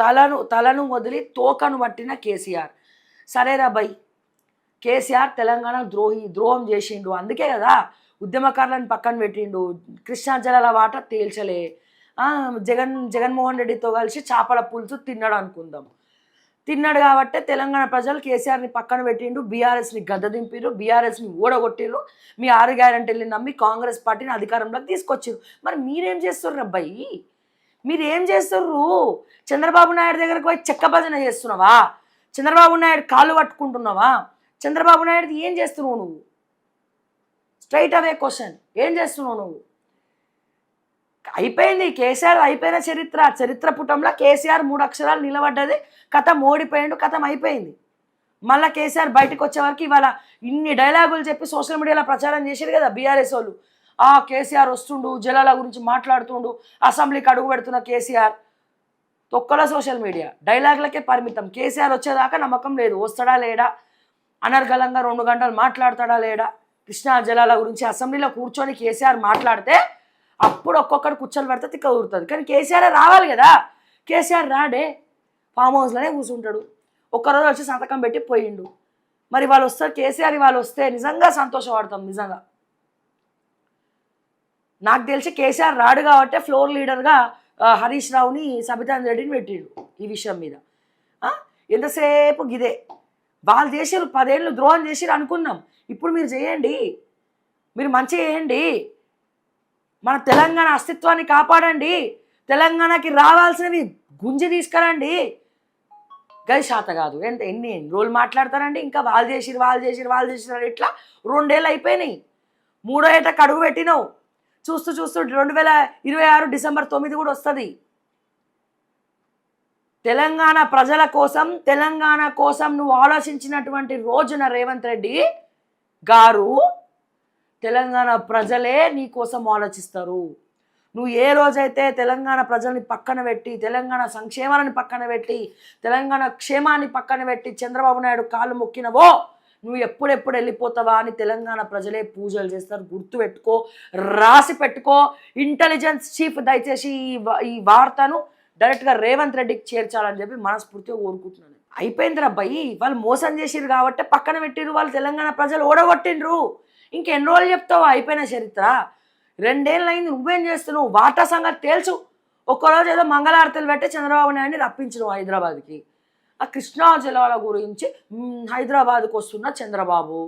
తలను వదిలి తోకను పట్టిన కేసీఆర్. సరేరా బై, కేసీఆర్ తెలంగాణ ద్రోహం చేసిండు, అందుకే కదా ఉద్యమకారులను పక్కన పెట్టిండు, కృష్ణా జలాల వాటర్ తేల్చలే, జగన్మోహన్ రెడ్డితో కలిసి చేపల పులుసు తిన్నాడు అనుకుందాం. తిన్నాడు కాబట్టే తెలంగాణ ప్రజలు కేసీఆర్ని పక్కన పెట్టిండు, బీఆర్ఎస్ని గద్దదింపిరు, బీఆర్ఎస్ని ఓడగొట్టిరు, మీ 6 గ్యారెంటీలు నమ్మి కాంగ్రెస్ పార్టీని అధికారంలోకి తీసుకొచ్చిరు. మరి మీరేం చేస్తుర్రు అబ్బాయి? మీరేం చేస్తుర్రు? చంద్రబాబు నాయుడు దగ్గరకు పోయి చెక్క భజన చేస్తున్నావా? చంద్రబాబు నాయుడు కాళ్ళు పట్టుకుంటున్నావా? చంద్రబాబు నాయుడు ఏం చేస్తున్నావు నువ్వు? స్ట్రైట్ అవే క్వశ్చన్, ఏం చేస్తున్నావు నువ్వు? అయిపోయింది కేసీఆర్, అయిపోయిన చరిత్ర పుటంలో కేసీఆర్ 3 అక్షరాలు నిలబడ్డది, కథం ఓడిపోయిండు, కథం అయిపోయింది. మళ్ళీ కేసీఆర్ బయటకు వచ్చే వరకు ఇవాళ ఇన్ని డైలాగులు చెప్పి సోషల్ మీడియాలో ప్రచారం చేశారు కదా బీఆర్ఎస్ వాళ్ళు. కేసీఆర్ వస్తుండు, జలాల గురించి మాట్లాడుతుండు, అసెంబ్లీకి అడుగు పెడుతున్న కేసీఆర్. తొక్కల సోషల్ మీడియా డైలాగులకే పరిమితం. కేసీఆర్ వచ్చేదాకా నమ్మకం లేదు, వస్తాడా లేడా, అనర్గళంగా 2 గంటలు మాట్లాడతాడా లేడా, కృష్ణా జలాల గురించి అసెంబ్లీలో కూర్చొని కేసీఆర్ మాట్లాడితే అప్పుడు ఒక్కొక్కడు కూర్చొని పడితే తిక్క ఊరుతుంది. కానీ కేసీఆర్ రావాలి కదా, కేసీఆర్ రాడే, ఫామ్ హౌస్లోనే కూర్చుంటాడు. ఒక్కరోజు వచ్చి సంతకం పెట్టి పోయిండు. మరి వాళ్ళు వస్తారు, కేసీఆర్ వాళ్ళు వస్తే నిజంగా సంతోషపడతాం. నిజంగా నాకు తెలిసి కేసీఆర్ రాడు కాబట్టి ఫ్లోర్ లీడర్గా హరీష్ రావుని, సబితాంద్ర రెడ్డిని పెట్టిండు ఈ విషయం మీద. ఎంతసేపు గిదే వాళ్ళు చేసారు, 10 ఏళ్ళు ద్రోహం చేసిరు అనుకున్నాం. ఇప్పుడు మీరు చేయండి, మీరు మంచిగా చేయండి, మన తెలంగాణ అస్తిత్వాన్ని కాపాడండి, తెలంగాణకి రావాల్సినవి గుంజి తీసుకురండి. గది శాత కాదు. ఎన్ని రోజులు మాట్లాడతారండి? ఇంకా వాళ్ళు చేసిరు ఇట్లా 2 ఏళ్ళు అయిపోయినాయి. 3వ ఏటకు అడుగు పెట్టినావు. చూస్తూ 2026 డిసెంబర్ 9 కూడా వస్తుంది. తెలంగాణ ప్రజల కోసం, తెలంగాణ కోసం నువ్వు ఆలోచించినటువంటి రోజున రేవంత్ రెడ్డి గారు తెలంగాణ ప్రజలే నీ కోసం ఆలోచిస్తారు. నువ్వు ఏ రోజైతే తెలంగాణ ప్రజల్ని పక్కన పెట్టి, తెలంగాణ సంక్షేమాన్ని పక్కన పెట్టి, తెలంగాణ క్షేమాన్ని పక్కన పెట్టి చంద్రబాబు నాయుడు కాళ్ళు మొక్కినవో, నువ్వు ఎప్పుడెప్పుడు వెళ్ళిపోతావా అని తెలంగాణ ప్రజలే పూజలు చేస్తారు. గుర్తుపెట్టుకో, రాసి పెట్టుకో. ఇంటెలిజెన్స్ చీఫ్ దయచేసి ఈ వార్తను డైరెక్ట్గా రేవంత్ రెడ్డికి చేర్చాలని చెప్పి మనస్ఫూర్తిగా కోరుకుంటున్నాను. అయిపోయిందిరా అబ్బాయి, వాళ్ళు మోసం చేసిరు కాబట్టి పక్కన పెట్టిరు, వాళ్ళు తెలంగాణ ప్రజలు ఓడగొట్టిండ్రు. ఇంకెన్ని రోజులు చెప్తావు అయిపోయిన చరిత్ర? 2 ఏళ్ళు అయింది, నువ్వేం చేస్తున్నావు? వాటా సంగతి తెలుసు. ఒక్కరోజు ఏదో మంగళారతులు పెట్టి చంద్రబాబు నాయుడిని రప్పించడం హైదరాబాద్కి. ఆ కృష్ణా జలాల గురించి హైదరాబాద్కు వస్తున్న చంద్రబాబు